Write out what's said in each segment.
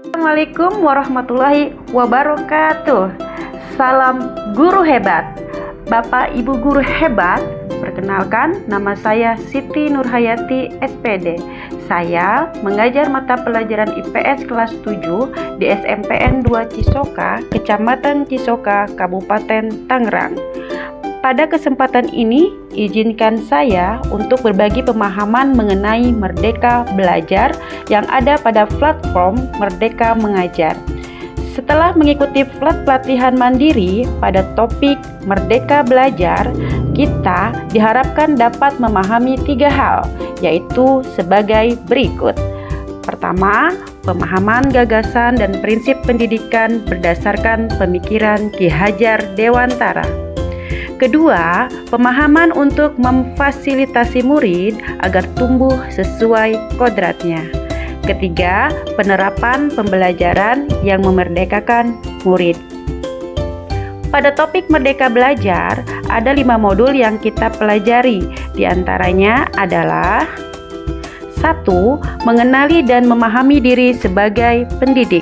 Assalamualaikum warahmatullahi wabarakatuh. Salam guru hebat. Bapak Ibu guru hebat, perkenalkan nama saya Siti Nurhayati SPD. Saya mengajar mata pelajaran IPS kelas 7 di SMPN 2 Cisoka, Kecamatan Cisoka, Kabupaten Tangerang. Pada kesempatan ini, izinkan saya untuk berbagi pemahaman mengenai Merdeka Belajar yang ada pada platform Merdeka Mengajar. Setelah mengikuti flat pelatihan mandiri pada topik Merdeka Belajar, kita diharapkan dapat memahami 3 hal, yaitu sebagai berikut. Pertama, pemahaman gagasan dan prinsip pendidikan berdasarkan pemikiran Ki Hajar Dewantara. Kedua, pemahaman untuk memfasilitasi murid agar tumbuh sesuai kodratnya. Ketiga, penerapan pembelajaran yang memerdekakan murid. Pada topik Merdeka Belajar, ada 5 modul yang kita pelajari. Di antaranya adalah 1. Mengenali dan memahami diri sebagai pendidik.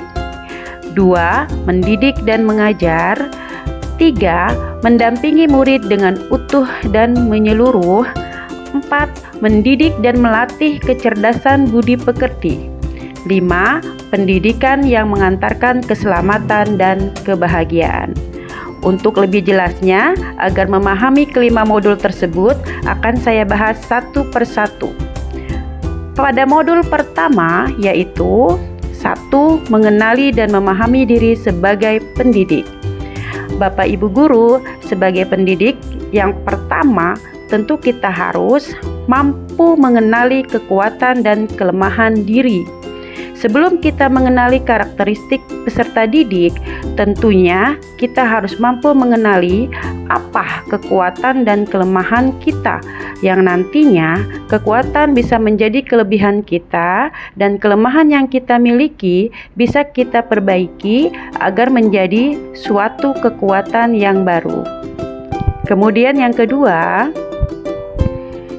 2. Mendidik dan mengajar. 3. Mendampingi murid dengan utuh dan menyeluruh. 4. Mendidik dan melatih kecerdasan budi pekerti. 5. Pendidikan yang mengantarkan keselamatan dan kebahagiaan. Untuk lebih jelasnya, agar memahami kelima modul tersebut, akan saya bahas satu persatu. Pada modul pertama, yaitu 1. Mengenali dan memahami diri sebagai pendidik. Bapak Ibu guru, sebagai pendidik, yang pertama tentu kita harus mampu mengenali kekuatan dan kelemahan diri. Sebelum kita mengenali karakteristik peserta didik, tentunya kita harus mampu mengenali apa kekuatan dan kelemahan kita, yang nantinya kekuatan bisa menjadi kelebihan kita dan kelemahan yang kita miliki bisa kita perbaiki agar menjadi suatu kekuatan yang baru. Kemudian yang kedua,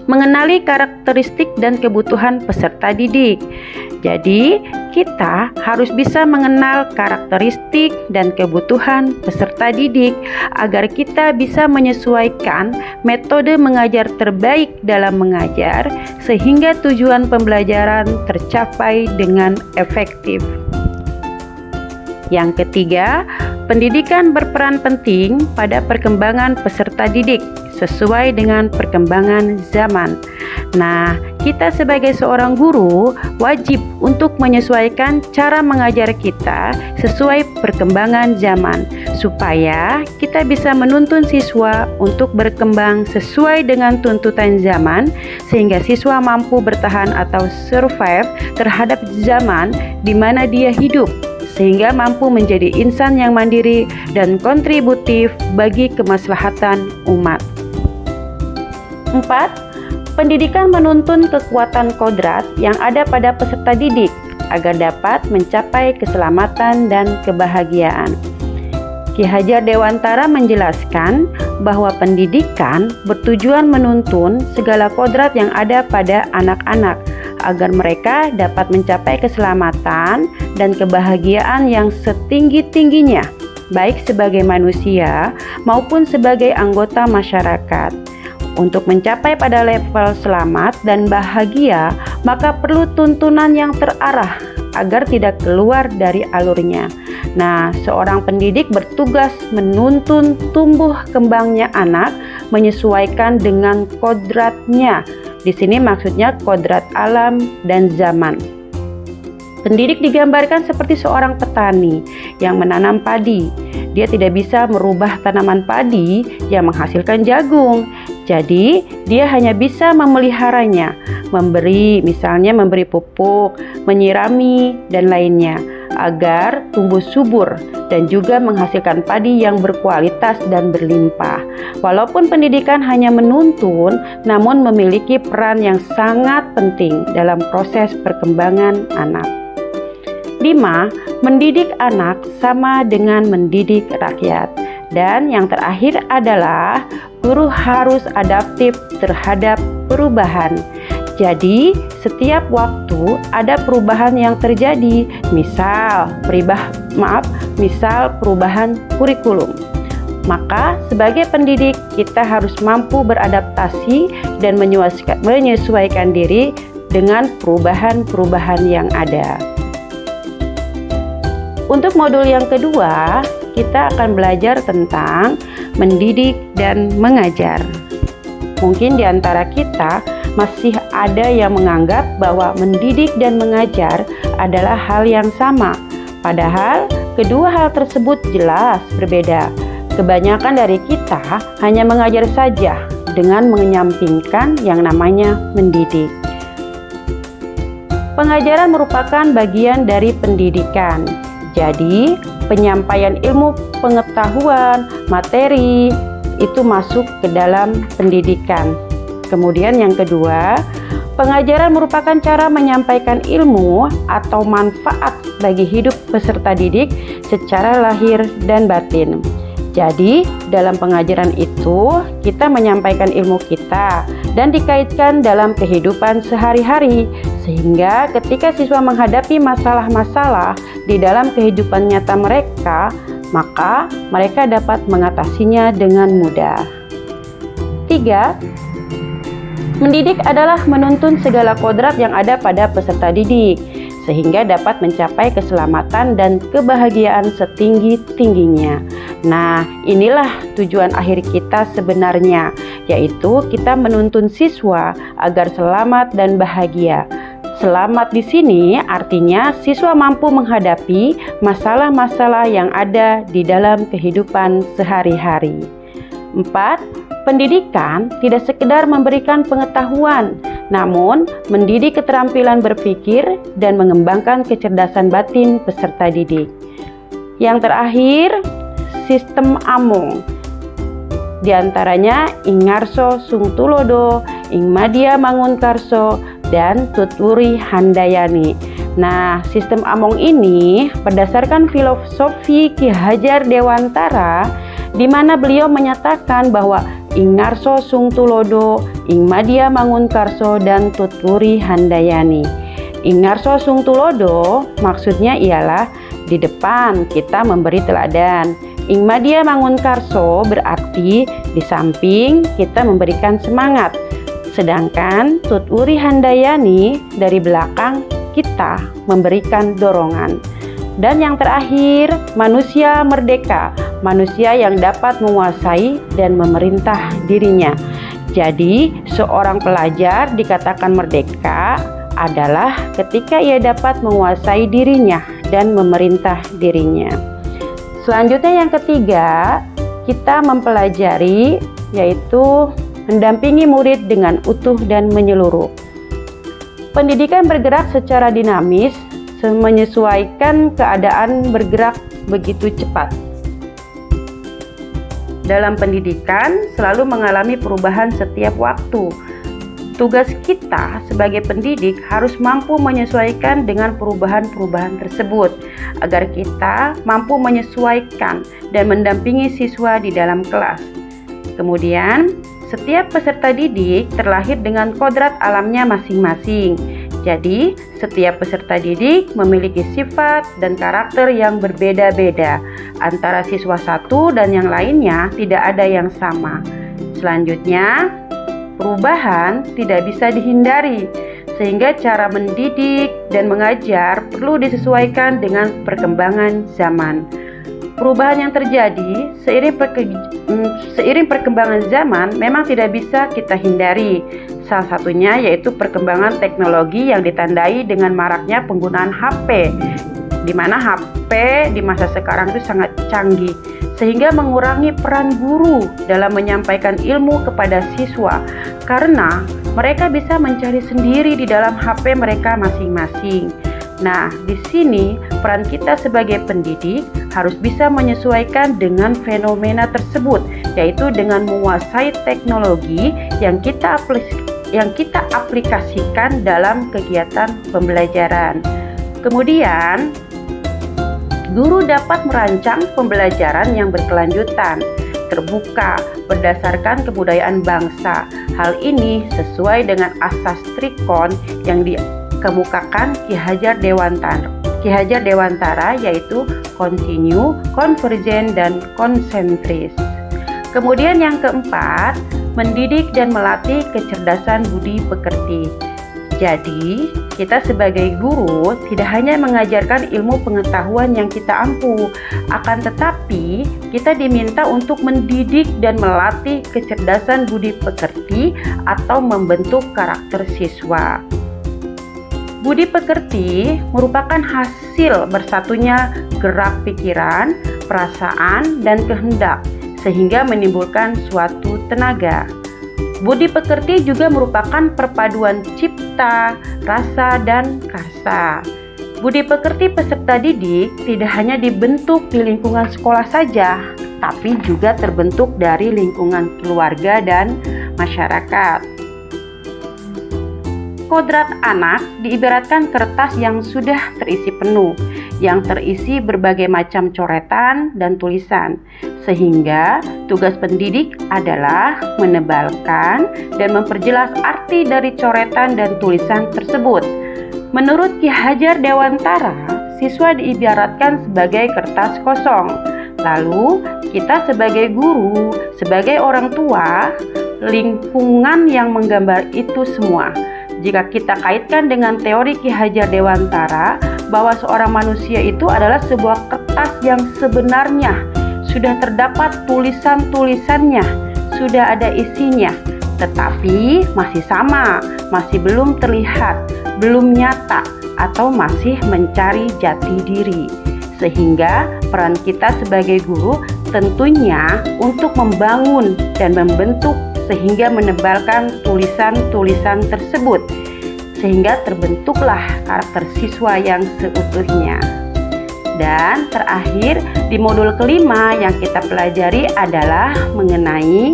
mengenali karakteristik dan kebutuhan peserta didik. Jadi, kita harus bisa mengenal karakteristik dan kebutuhan peserta didik agar kita bisa menyesuaikan metode mengajar terbaik dalam mengajar sehingga tujuan pembelajaran tercapai dengan efektif. Yang ketiga, pendidikan berperan penting pada perkembangan peserta didik sesuai dengan perkembangan zaman. Nah, kita sebagai seorang guru wajib untuk menyesuaikan cara mengajar kita sesuai perkembangan zaman, supaya kita bisa menuntun siswa untuk berkembang sesuai dengan tuntutan zaman, sehingga siswa mampu bertahan atau survive terhadap zaman di mana dia hidup, sehingga mampu menjadi insan yang mandiri dan kontributif bagi kemaslahatan umat. 4. Pendidikan menuntun kekuatan kodrat yang ada pada peserta didik agar dapat mencapai keselamatan dan kebahagiaan. Ki Hajar Dewantara menjelaskan bahwa pendidikan bertujuan menuntun segala kodrat yang ada pada anak-anak agar mereka dapat mencapai keselamatan dan kebahagiaan yang setinggi-tingginya, baik sebagai manusia maupun sebagai anggota masyarakat. Untuk mencapai pada level selamat dan bahagia, maka perlu tuntunan yang terarah agar tidak keluar dari alurnya. Nah, seorang pendidik bertugas menuntun tumbuh kembangnya anak menyesuaikan dengan kodratnya. Di sini maksudnya kodrat alam dan zaman. Pendidik digambarkan seperti seorang petani yang menanam padi. Dia tidak bisa merubah tanaman padi yang menghasilkan jagung. Jadi, dia hanya bisa memeliharanya, misalnya memberi pupuk, menyirami, dan lainnya, agar tumbuh subur dan juga menghasilkan padi yang berkualitas dan berlimpah. Walaupun pendidikan hanya menuntun, namun memiliki peran yang sangat penting dalam proses perkembangan anak. 5. Mendidik anak sama dengan mendidik rakyat. Dan yang terakhir adalah guru harus adaptif terhadap perubahan. Jadi, setiap waktu ada perubahan yang terjadi, misal perubahan kurikulum. Maka, sebagai pendidik, kita harus mampu beradaptasi dan menyesuaikan diri dengan perubahan-perubahan yang ada. Untuk modul yang kedua, kita akan belajar tentang mendidik dan mengajar. Mungkin di antara kita masih ada yang menganggap bahwa mendidik dan mengajar adalah hal yang sama. Padahal kedua hal tersebut jelas berbeda. Kebanyakan dari kita hanya mengajar saja dengan menyampingkan yang namanya mendidik. Pengajaran merupakan bagian dari pendidikan. Jadi, penyampaian ilmu pengetahuan, materi, itu masuk ke dalam pendidikan. Kemudian yang kedua, pengajaran merupakan cara menyampaikan ilmu atau manfaat bagi hidup peserta didik secara lahir dan batin. Jadi, dalam pengajaran itu, kita menyampaikan ilmu kita dan dikaitkan dalam kehidupan sehari-hari, sehingga ketika siswa menghadapi masalah-masalah di dalam kehidupan nyata mereka, maka mereka dapat mengatasinya dengan mudah. 3. Mendidik adalah menuntun segala kodrat yang ada pada peserta didik, sehingga dapat mencapai keselamatan dan kebahagiaan setinggi-tingginya. Nah, inilah tujuan akhir kita sebenarnya, yaitu kita menuntun siswa agar selamat dan bahagia. Selamat di sini artinya siswa mampu menghadapi masalah-masalah yang ada di dalam kehidupan sehari-hari. 4. Pendidikan tidak sekedar memberikan pengetahuan, namun mendidik keterampilan berpikir dan mengembangkan kecerdasan batin peserta didik. Yang terakhir, sistem Among. Di antaranya Ing Ngarso Sung Tulodo, Ing Madya Mangunkarso, dan Tutwuri Handayani. Nah, sistem Among ini berdasarkan filosofi Ki Hajar Dewantara, di mana beliau menyatakan bahwa Ing Ngarso Sung Tulodo, Ing Madya Mangunkarso, dan Tutwuri Handayani. Ing Ngarso Sung Tulodo maksudnya ialah di depan kita memberi teladan. Ing Madya Mangunkarso berarti di samping kita memberikan semangat. Sedangkan Tutwuri Handayani dari belakang kita memberikan dorongan. Dan yang terakhir, manusia merdeka, manusia yang dapat menguasai dan memerintah dirinya. Jadi, seorang pelajar dikatakan merdeka adalah ketika ia dapat menguasai dirinya dan memerintah dirinya. Selanjutnya yang ketiga, kita mempelajari yaitu mendampingi murid dengan utuh dan menyeluruh. Pendidikan bergerak secara dinamis, menyesuaikan keadaan bergerak begitu cepat. Dalam pendidikan selalu mengalami perubahan setiap waktu. Tugas kita sebagai pendidik harus mampu menyesuaikan dengan perubahan-perubahan tersebut, agar kita mampu menyesuaikan dan mendampingi siswa di dalam kelas. Kemudian, setiap peserta didik terlahir dengan kodrat alamnya masing-masing. Jadi, setiap peserta didik memiliki sifat dan karakter yang berbeda-beda. Antara siswa satu dan yang lainnya tidak ada yang sama. Selanjutnya, perubahan tidak bisa dihindari, sehingga cara mendidik dan mengajar perlu disesuaikan dengan perkembangan zaman. Perubahan yang terjadi seiring perkembangan zaman memang tidak bisa kita hindari. Salah satunya yaitu perkembangan teknologi yang ditandai dengan maraknya penggunaan HP, di mana HP di masa sekarang itu sangat canggih, sehingga mengurangi peran guru dalam menyampaikan ilmu kepada siswa, karena mereka bisa mencari sendiri di dalam HP mereka masing-masing. Nah, di sini peran kita sebagai pendidik harus bisa menyesuaikan dengan fenomena tersebut, yaitu dengan menguasai teknologi yang kita aplikasikan dalam kegiatan pembelajaran. Kemudian, guru dapat merancang pembelajaran yang berkelanjutan. terbuka, berdasarkan kebudayaan bangsa. Hal ini sesuai dengan asas Trikon yang dikemukakan Ki Hajar Dewantara, yaitu kontinu, konvergen, dan konsentris. Kemudian yang keempat, mendidik dan melatih kecerdasan budi pekerti. Jadi, kita sebagai guru tidak hanya mengajarkan ilmu pengetahuan yang kita ampu, akan tetapi kita diminta untuk mendidik dan melatih kecerdasan budi pekerti atau membentuk karakter siswa. Budi pekerti merupakan hasil bersatunya gerak pikiran, perasaan, dan kehendak, sehingga menimbulkan suatu tenaga. Budi pekerti juga merupakan perpaduan cipta, rasa, dan karsa. Budi pekerti peserta didik tidak hanya dibentuk di lingkungan sekolah saja, tapi juga terbentuk dari lingkungan keluarga dan masyarakat. Kodrat anak diibaratkan kertas yang sudah terisi penuh, yang terisi berbagai macam coretan dan tulisan, sehingga tugas pendidik adalah menebalkan dan memperjelas arti dari coretan dan tulisan tersebut. Menurut Ki Hajar Dewantara, siswa diibaratkan sebagai kertas kosong. Lalu, kita sebagai guru, sebagai orang tua, lingkungan yang menggambar itu semua. Jika kita kaitkan dengan teori Ki Hajar Dewantara bahwa seorang manusia itu adalah sebuah kertas yang sebenarnya sudah terdapat tulisan-tulisannya, sudah ada isinya, tetapi masih sama, masih belum terlihat, belum nyata, atau masih mencari jati diri. Sehingga peran kita sebagai guru tentunya untuk membangun dan membentuk sehingga menebalkan tulisan-tulisan tersebut, sehingga terbentuklah karakter siswa yang seutuhnya. Dan terakhir, di modul kelima yang kita pelajari adalah mengenai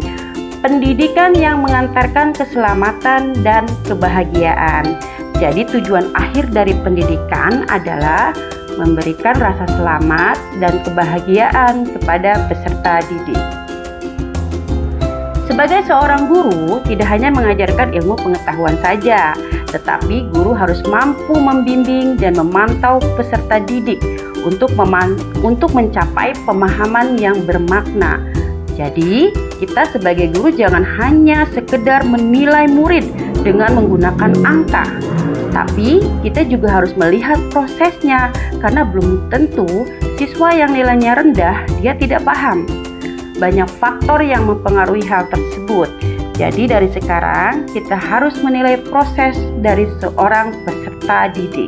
pendidikan yang mengantarkan keselamatan dan kebahagiaan. Jadi tujuan akhir dari pendidikan adalah memberikan rasa selamat dan kebahagiaan kepada peserta didik. Sebagai seorang guru, tidak hanya mengajarkan ilmu pengetahuan saja, tetapi guru harus mampu membimbing dan memantau peserta didik untuk mencapai pemahaman yang bermakna. Jadi, kita sebagai guru jangan hanya sekedar menilai murid dengan menggunakan angka, tapi kita juga harus melihat prosesnya, karena belum tentu siswa yang nilainya rendah dia tidak paham. Banyak faktor yang mempengaruhi hal tersebut. Jadi dari sekarang kita harus menilai proses dari seorang peserta didik.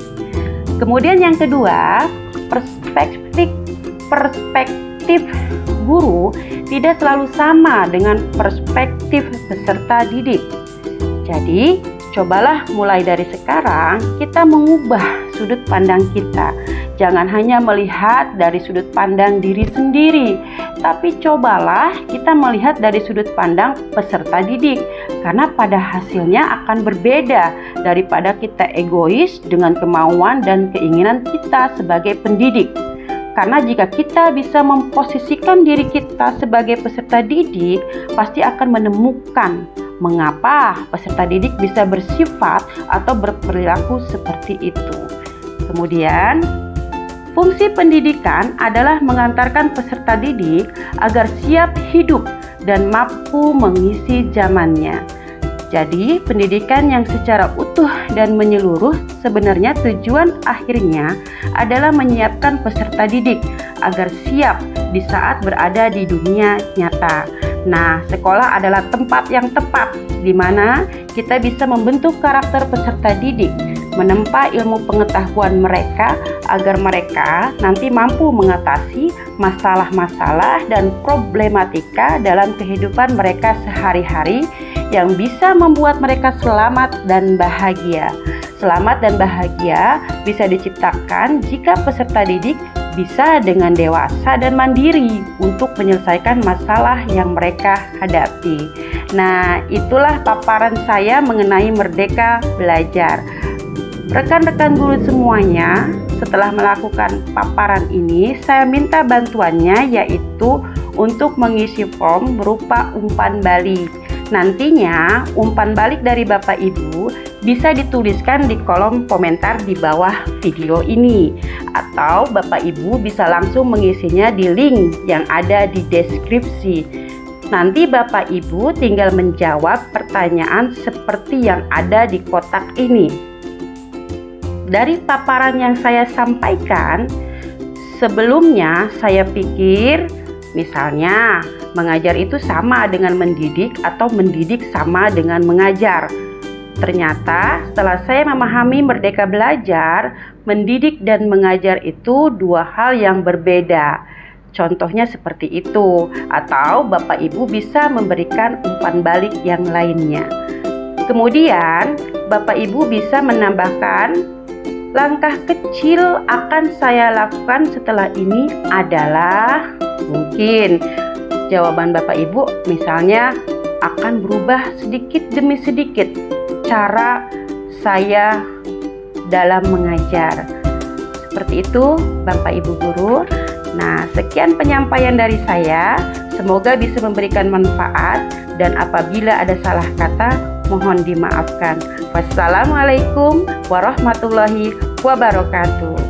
Kemudian yang kedua, perspektif guru tidak selalu sama dengan perspektif peserta didik. Jadi, cobalah mulai dari sekarang kita mengubah sudut pandang kita. Jangan hanya melihat dari sudut pandang diri sendiri, tapi cobalah kita melihat dari sudut pandang peserta didik, karena pada hasilnya akan berbeda daripada kita egois dengan kemauan dan keinginan kita sebagai pendidik. Karena jika kita bisa memposisikan diri kita sebagai peserta didik, pasti akan menemukan mengapa peserta didik bisa bersifat atau berperilaku seperti itu. Kemudian, fungsi pendidikan adalah mengantarkan peserta didik agar siap hidup dan mampu mengisi zamannya. Jadi, pendidikan yang secara utuh dan menyeluruh sebenarnya tujuan akhirnya adalah menyiapkan peserta didik agar siap di saat berada di dunia nyata. Nah, sekolah adalah tempat yang tepat di mana kita bisa membentuk karakter peserta didik, menempa ilmu pengetahuan mereka agar mereka nanti mampu mengatasi masalah-masalah dan problematika dalam kehidupan mereka sehari-hari yang bisa membuat mereka selamat dan bahagia. Selamat dan bahagia bisa diciptakan jika peserta didik bisa dengan dewasa dan mandiri untuk menyelesaikan masalah yang mereka hadapi. Nah, itulah paparan saya mengenai Merdeka Belajar. Rekan-rekan guru semuanya, setelah melakukan paparan ini, saya minta bantuannya, yaitu untuk mengisi form berupa umpan balik. Nantinya umpan balik dari Bapak Ibu bisa dituliskan di kolom komentar di bawah video ini, atau Bapak Ibu bisa langsung mengisinya di link yang ada di deskripsi. Nanti Bapak Ibu tinggal menjawab pertanyaan seperti yang ada di kotak ini. Dari paparan yang saya sampaikan sebelumnya, saya pikir misalnya mengajar itu sama dengan mendidik atau mendidik sama dengan mengajar. Ternyata setelah saya memahami Merdeka Belajar, mendidik dan mengajar itu dua hal yang berbeda. Contohnya seperti itu, atau Bapak Ibu bisa memberikan umpan balik yang lainnya. Kemudian Bapak Ibu bisa menambahkan, langkah kecil akan saya lakukan setelah ini adalah, mungkin jawaban Bapak Ibu misalnya akan berubah sedikit demi sedikit cara saya dalam mengajar. Seperti itu Bapak Ibu guru. Nah, sekian penyampaian dari saya. Semoga bisa memberikan manfaat, dan apabila ada salah kata mohon dimaafkan. Wassalamualaikum warahmatullahi wabarakatuh.